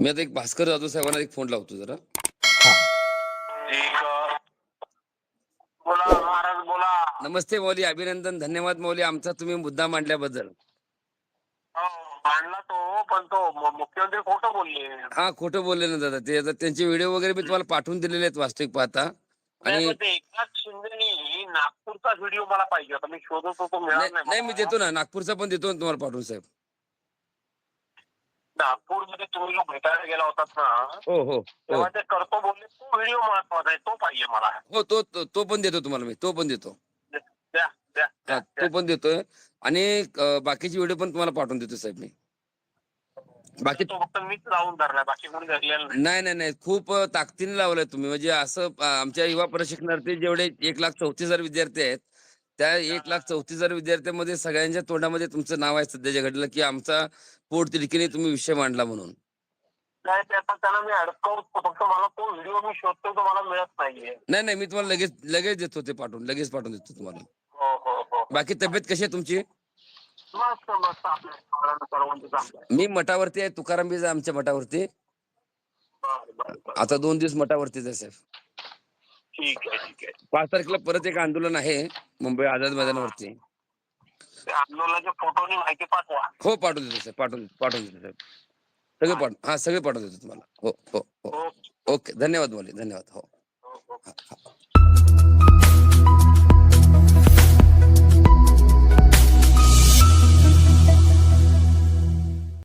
मी आता एक भास्कर जाधव साहेबांना एक फोन लावतो जरा. हा. बोला महाराज बोला. नमस्ते मौली, अभिनंदन, धन्यवाद मौली, आमचा तुम्ही मुद्दा मांडल्याबद्दल. मांडला तो, पण तो मुख्यमंत्री खोटं बोलले. हा, खोटं बोलले ना दादा. ते आता त्यांचे व्हिडिओ वगैरे मी तुम्हाला पाठवून दिलेले आहेत वास्तविक पाहता. आणि एकनाथ शिंदेनी नागपूरचा व्हिडिओ मला पाहिजे होता, मी शोधत होतो, मिळाला नाही, नाही मी मला. देतो ना, नागपूरचा पण देतो ना तुम्हाला पाठवून साहेब. नागपूरमध्ये तुम्ही जो भेटायला गेला होतात ना, हो हो हो तेव्हा ते करतो बोलले, तो व्हिडिओ महत्वाचा आहे, तो पाहिजे मला. हो, तो पण देतो तुम्हाला मी, तो पण देतो. द्या द्या हा, तो पण देतोय. आणि बाकीचे व्हिडिओ पण तुम्हाला पाठवून देतो साहेब मी. बाकी तो फक्त मीच लावून धरलाय, बाकी कोणी धरलेलं नाही. नाही नाही नाही, खूप ताकदीने लावलंय तुम्ही. म्हणजे असं आमच्या युवा प्रशिक्षणार्थी जेवढे 1,34,000 विद्यार्थी आहेत, त्या 1,34,000 विद्यार्थ्यांमध्ये सगळ्यांच्या तोंडामध्ये तुमचं नाव आहे सध्याच्या घडीला, की आमचा पोटतिडकीने तुम्ही विषय मांडला म्हणून. नाही, ते आता त्याला मी अडकवतो, फक्त मला तो व्हिडिओ मी शोधतो, तो मला मिळत नाहीये. नाही नाही, मी तुम्हाला लगेच देतो, ते पाठवून लगेच पाठवून देतो तुम्हाला. हो हो हो. बाकी तब्येत कशी आहे तुमची? मस्त मस्त, आपल्या सर्वांचं चांगलं आहे. मी मठावरती आहे, तुकाराम बीज आमच्या मठावरती. बरं बरं बरं. आता 2 दिवस मठावरतीच आहे साहेब. ठीक आहे ठीक आहे. 5 तारखेला परत एक आंदोलन आहे मुंबई आझाद मैदानावरती. ते आंदोलनाच्या फोटोनी माहिती पाठवा. हो, पाठवून देतो साहेब, पाठवून देतो साहेब. सगळे पाठवून देतो तुम्हाला. हो हो हो. ओके. ओके, धन्यवाद मौली, धन्यवाद. हो.